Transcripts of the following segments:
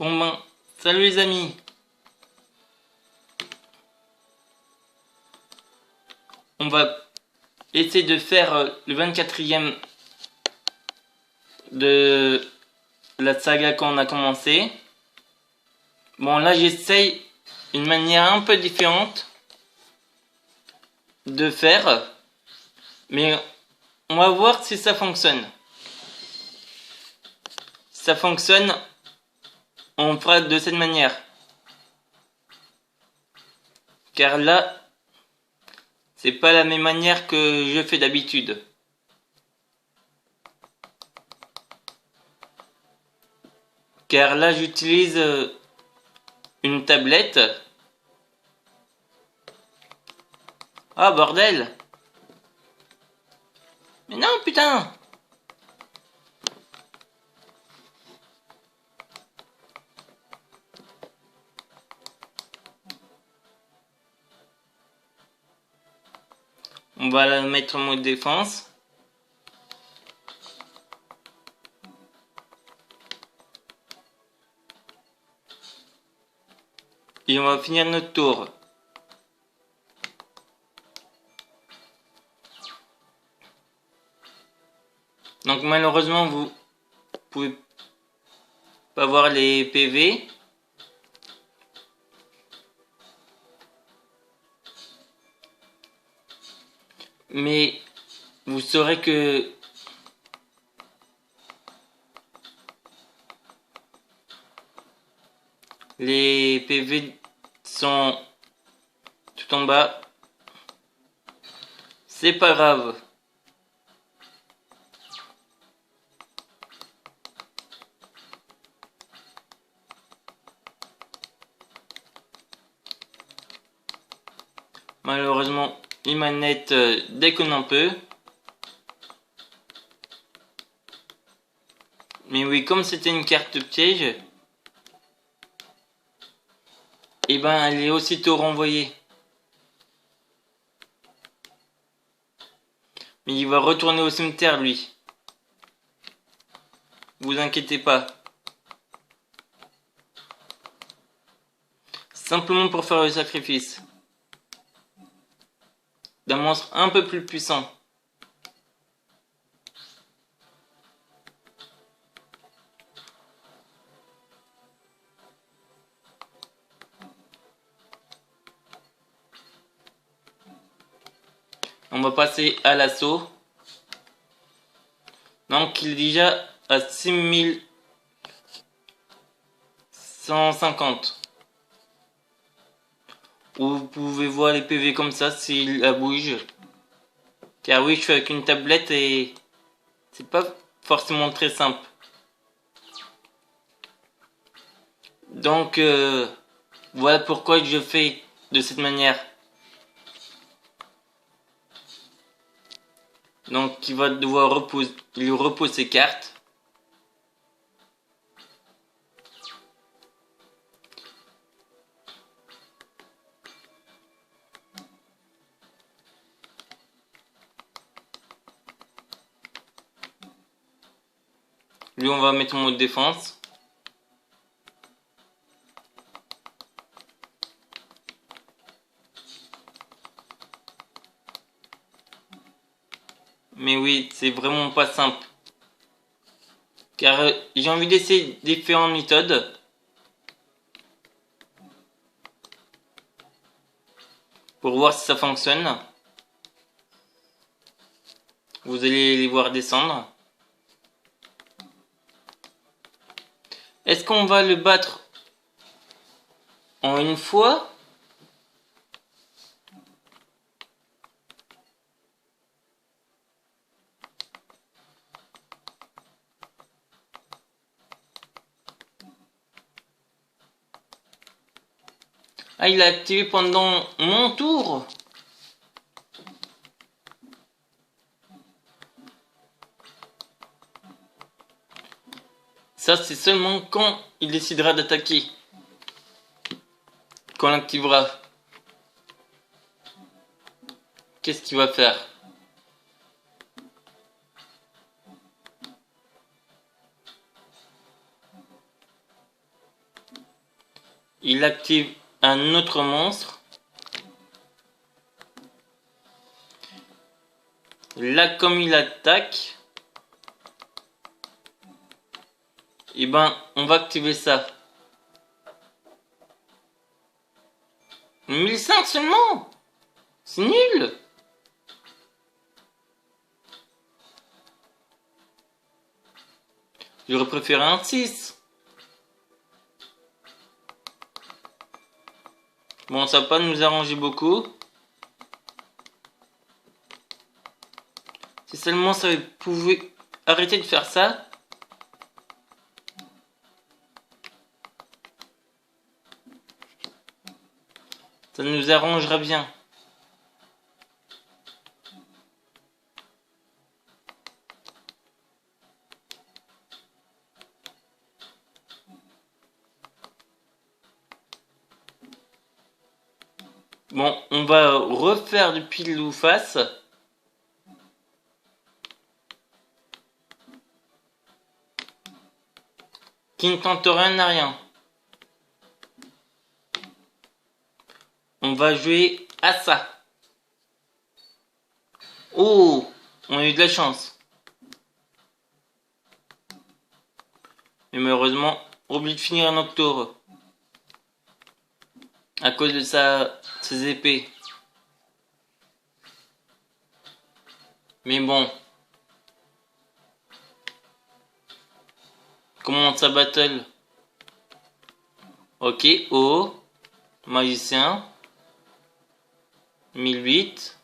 Bon ben, salut les amis. On va essayer de faire le 24e de la saga qu'on a commencé. Bon là j'essaye une manière un peu différente de faire. Mais on va voir si ça fonctionne. Si ça fonctionne, on fera de cette manière. Car là, c'est pas la même manière que je fais d'habitude. Car là, j'utilise une tablette. Ah, bordel! Mais non, putain! On va la mettre en mode défense. Et on va finir notre tour. Donc malheureusement, vous pouvez pas voir les PV. Mais vous saurez que les PV sont tout en bas. C'est pas grave. Malheureusement, les manettes déconnent un peu. Mais oui, comme c'était une carte piège, et ben elle est aussitôt renvoyée. Mais il va retourner au cimetière lui. Vous inquiétez pas. Simplement pour faire le sacrifice d'un monstre un peu plus puissant. On va passer à l'assaut. Donc il est déjà à 6150. Vous pouvez voir les PV comme ça s'il la bouge. Car oui, je suis avec une tablette et c'est pas forcément très simple. Donc voilà pourquoi je fais de cette manière. Donc il va devoir reposer, il repose ses cartes. Lui on va mettre en mode défense. Mais oui, c'est vraiment pas simple. Car j'ai envie d'essayer différentes méthodes. Pour voir si ça fonctionne. Vous allez les voir descendre. Est-ce qu'on va le battre en une fois? Ah, il a activé pendant mon tour. Ça, c'est seulement quand il décidera d'attaquer. Qu'on l'activera. Qu'est-ce qu'il va faire? il active un autre monstre. Là, comme il attaque, et ben, on va activer ça. 1005 seulement. C'est nul. J'aurais préféré un 6. Bon, ça va pas nous arranger beaucoup. Si seulement ça pouvait arrêter de faire ça. Ça nous arrangerait bien. Bon, on va refaire du pile ou face. Qui ne tente rien à rien. On va jouer à ça. Oh, on a eu de la chance. Mais malheureusement, oublie de finir un octobre. À cause de ses épées. Mais bon. Comment ça battle? Ok, oh. Magicien. 1008.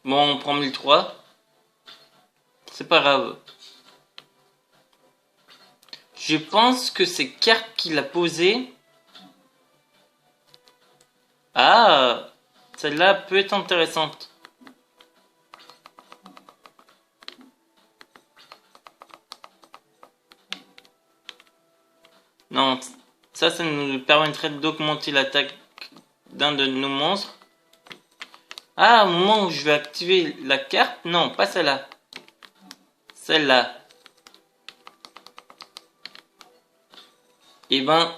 Bon, on prend 1003. C'est pas grave. Je pense que c'est cartes qu'il a posées. Ah, celle-là peut être intéressante. Non, ça nous permettrait d'augmenter l'attaque d'un de nos monstres. Ah, au moment où je vais activer la carte, non, pas celle-là. Celle-là. Et ben,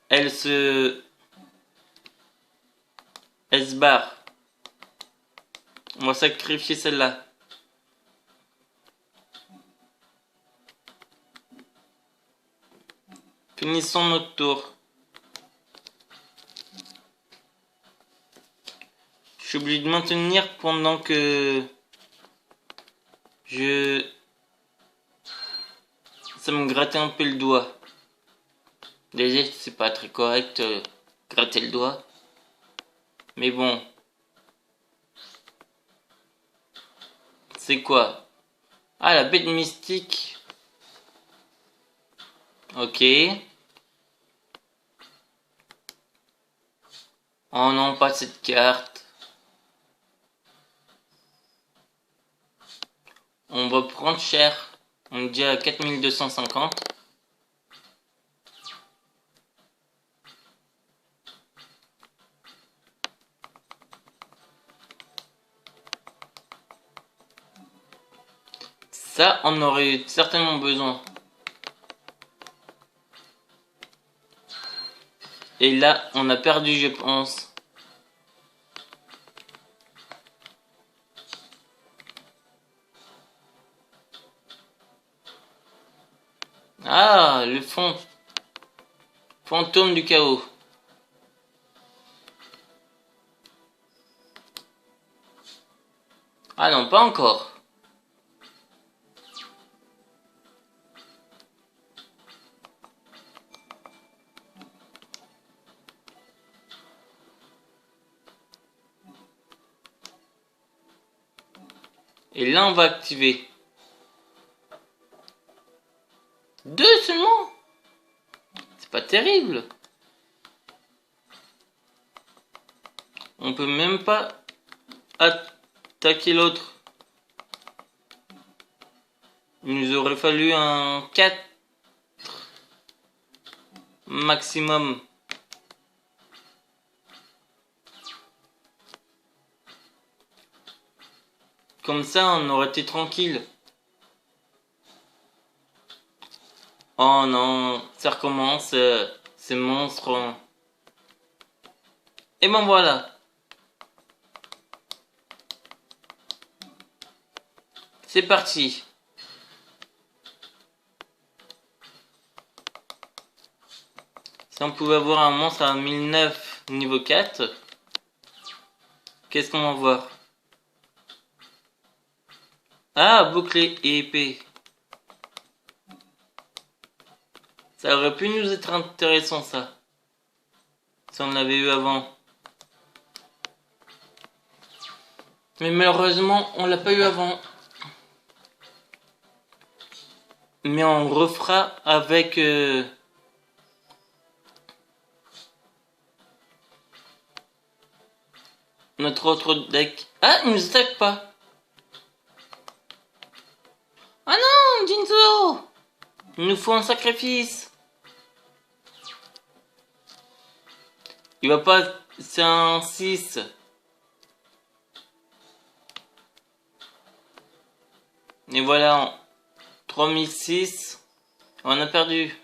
elle se barre. On va sacrifier celle-là. Finissons notre tour. Je suis obligé de maintenir pendant que ça me grattait un peu le doigt. Déjà, c'est pas très correct gratter le doigt. Mais bon. C'est quoi? Ah, la bête mystique. Ok. Oh non, pas cette carte. On va prendre cher. On est déjà à 4250. Ça, on aurait certainement besoin. Et là, on a perdu, je pense. Ah, le fantôme du chaos. Ah non, pas encore. Et là, on va activer. 2 seulement. C'est pas terrible. On peut même pas attaquer l'autre. Il nous aurait fallu un 4 maximum. Comme ça, on aurait été tranquille. Oh non, ça recommence. Ces monstres. Et ben voilà. C'est parti. Si on pouvait avoir un monstre à 1009 niveau 4, qu'est-ce qu'on va voir? Ah, bouclier et épée. Ça aurait pu nous être intéressant ça. Si on l'avait eu avant. Mais malheureusement, on l'a pas eu avant. Mais on refera avec... notre autre deck. Ah, il nous attaque pas. Ah non, Jinzo! Il nous faut un sacrifice. Il va pas... C'est un 6. Et voilà, 3006. On a perdu.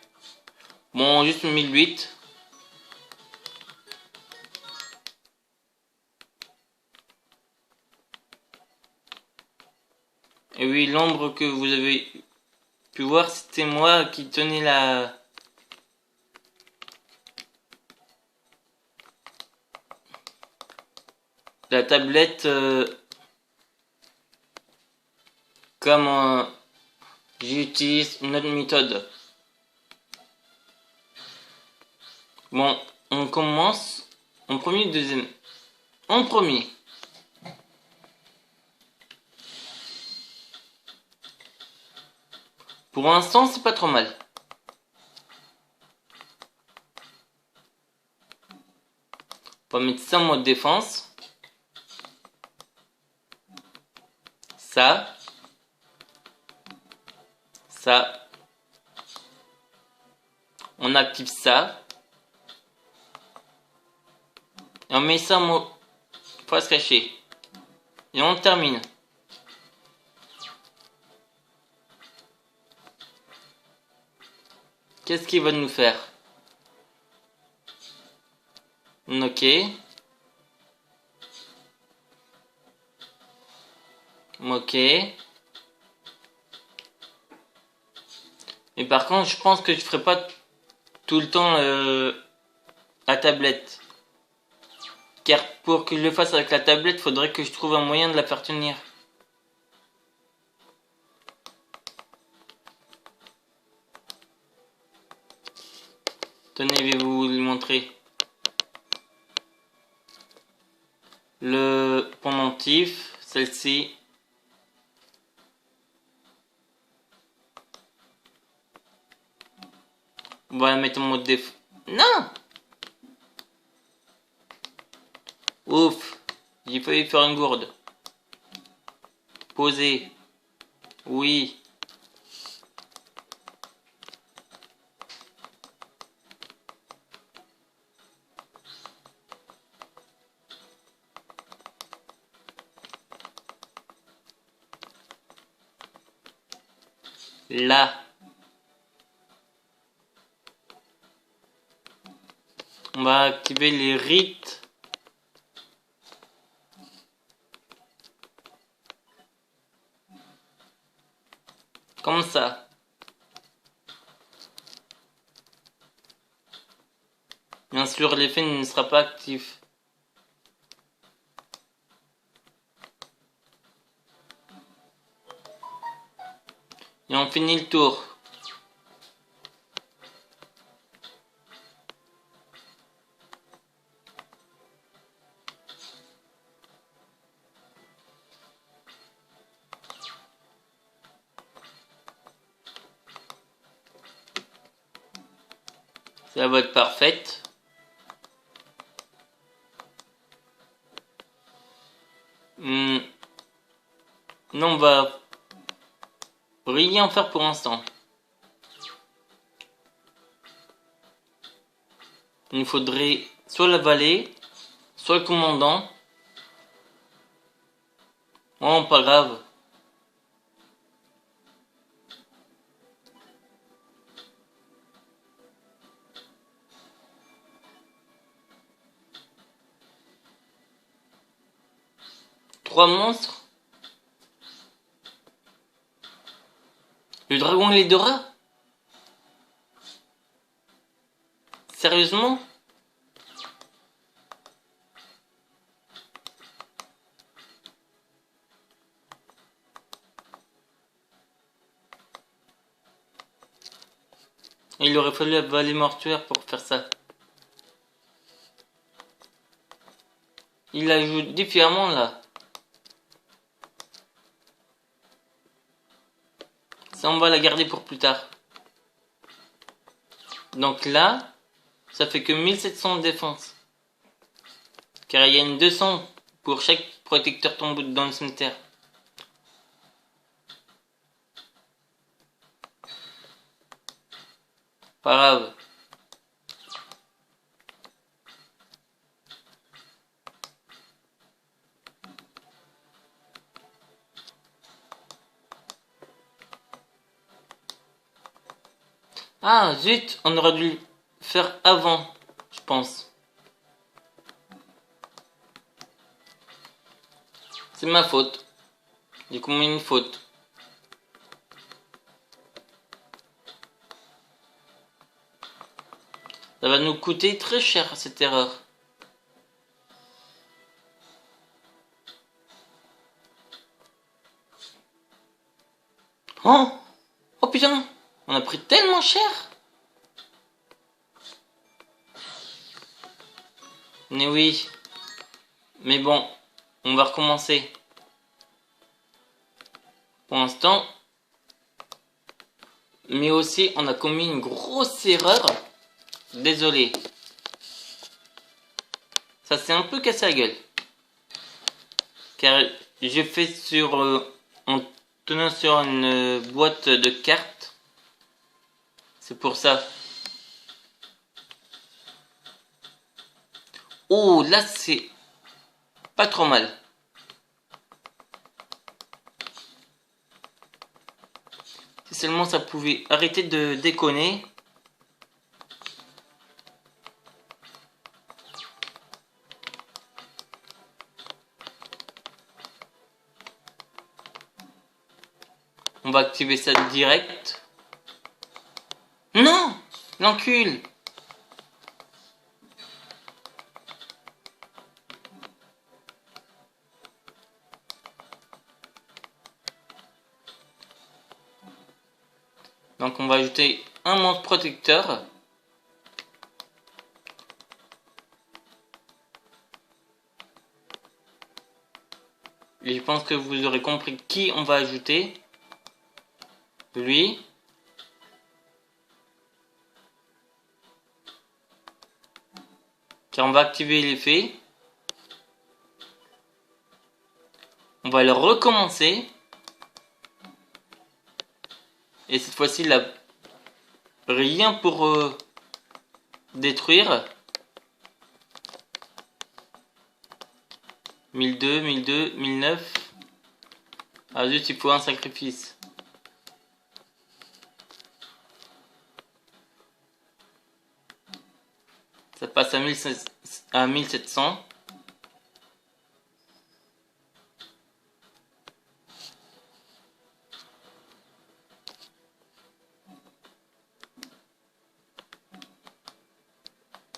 Bon, juste 1008. Et oui, l'ombre que vous avez pu voir, c'était moi qui tenais la tablette comme j'utilise une autre méthode. Bon, on commence en premier, deuxième. En premier. Pour l'instant, c'est pas trop mal. On va mettre ça en mode défense. Ça. Ça. On active ça. Et on met ça en mode face cachée. Et on termine. Qu'est-ce qu'il va nous faire? Ok. Ok. Mais par contre, je pense que je ferai pas tout le temps la tablette. Car pour que je le fasse avec la tablette, faudrait que je trouve un moyen de la faire tenir. Tenez, je vais vous le montrer. Le pendentif, celle-ci. On va la mettre en mode déf... Non! Ouf! J'ai failli faire une gourde. Poser. Oui. Là. On va activer les rites. Comme ça. Bien sûr, l'effet ne sera pas actif. Et on finit le tour. Ça va être parfaite. Non, on va rien faire pour l'instant. Il nous faudrait soit la vallée, soit le commandant. Oh, pas grave. 3 monstres. Le dragon et les Dora? Sérieusement? Il aurait fallu la vallée mortuaire pour faire ça. Il la joue différemment là. Ça, on va la garder pour plus tard. Donc là, ça fait que 1700 de défense. Car il y a une 200 pour chaque protecteur tombé dans le cimetière. Pas grave. Ah zut, on aurait dû le faire avant, je pense. C'est ma faute. J'ai commis une faute. Ça va nous coûter très cher cette erreur. Oh! Oh putain! On a pris tellement cher! Mais oui. Mais bon, on va recommencer. Pour l'instant. Mais aussi, on a commis une grosse erreur. Désolé. Ça s'est un peu cassé la gueule. Car j'ai fait sur... en tenant sur une boîte de cartes. C'est pour ça. Oh, là c'est pas trop mal. Si seulement ça pouvait arrêter de déconner. On va activer ça direct. Non! L'encul! Donc on va ajouter un monstre protecteur. Et je pense que vous aurez compris qui on va ajouter. Lui. Car on va activer l'effet. On va le recommencer. Et cette fois-ci, il a rien pour détruire. 1002, 1002, 1009. Ah zut, il faut un sacrifice. Ça passe à 1700.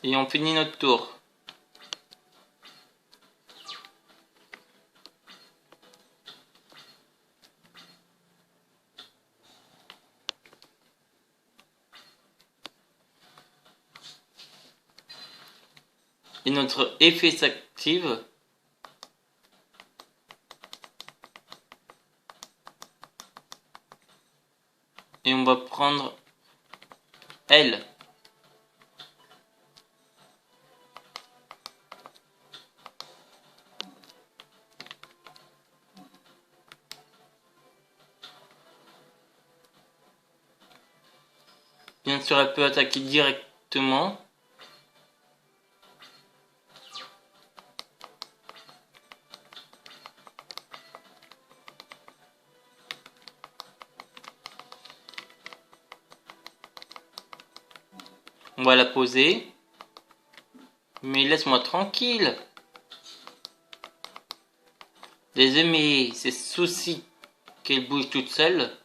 Et on finit notre tour. Et notre effet s'active. Et on va prendre elle. Bien sûr, elle peut attaquer directement. On va la poser. Mais laisse-moi tranquille. les aimer, c'est souci qu'elle bouge toute seule.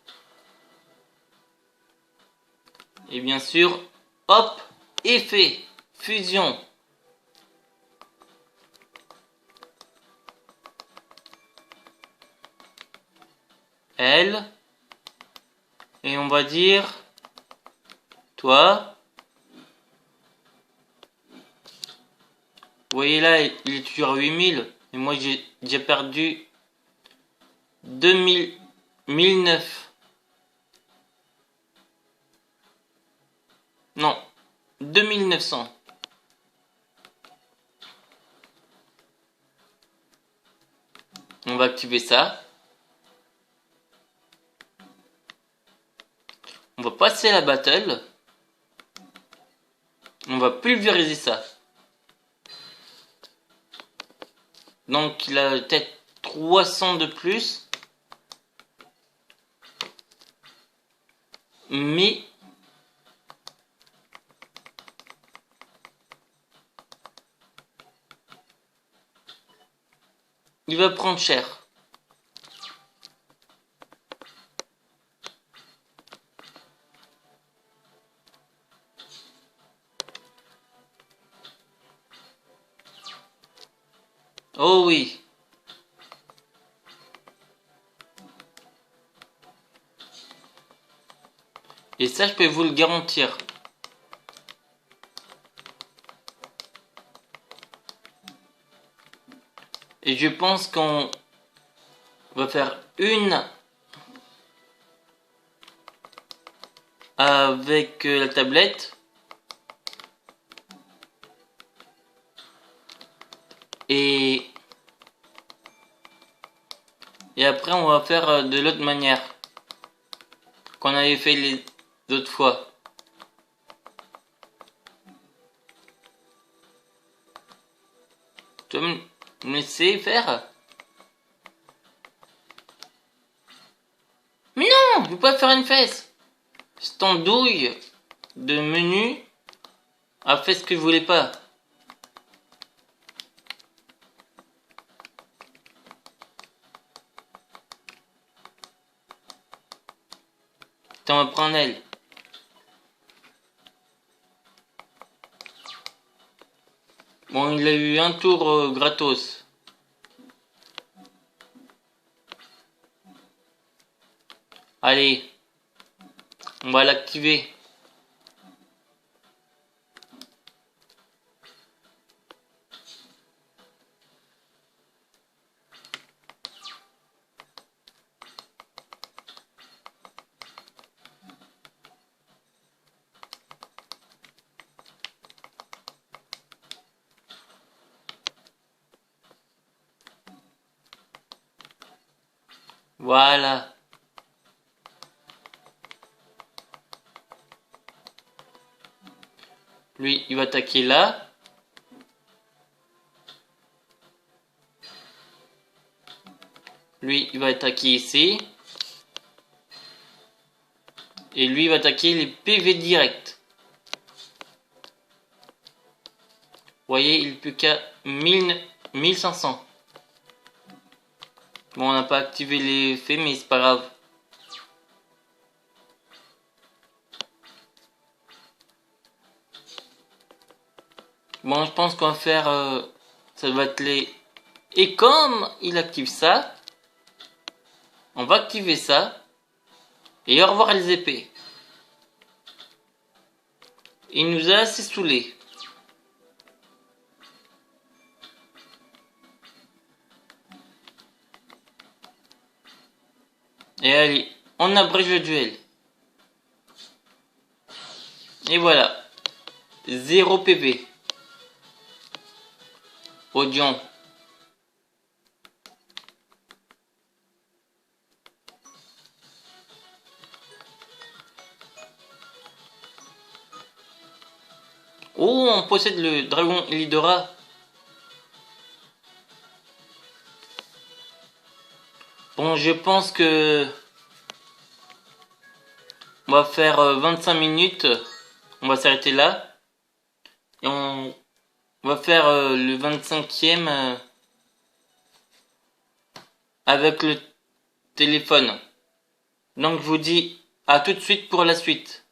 Et bien sûr, hop, effet, fusion. Elle. Et on va dire, toi. Vous voyez là, il est toujours à 8000. Et moi, j'ai déjà perdu 2000, 1009. Non, 2900. On va activer ça. On va passer à la battle. On va pulvériser ça. Donc il a peut-être 300 de plus. Mais il va prendre cher. Oh oui. Et ça, je peux vous le garantir. Et je pense qu'on va faire une avec la tablette. Et après, on va faire de l'autre manière qu'on avait fait les autres fois. Tu vas me laisser faire? Mais non, je veux pas faire une fesse. Cette andouille de menu a fait ce que je voulais pas. T'en vas prendre elle. Bon, il a eu un tour gratos. Allez, on va l'activer. Voilà. Lui, il va attaquer là. Lui, il va attaquer ici. Et lui, il va attaquer les PV directs. Vous voyez, il ne peut qu'à 1500. Bon, on n'a pas activé l'effet, mais c'est pas grave. Bon, je pense qu'on va faire... ça va être les... Et comme il active ça, on va activer ça. Et au revoir les épées. Il nous a assez saoulés. Et allez, on abrège le duel. Et voilà. 0 PV. Audion. Oh, on possède le dragon Elidora. Bon, je pense que... on va faire 25 minutes. On va s'arrêter là. Et on va faire le 25e. avec le téléphone. Donc je vous dis à tout de suite pour la suite.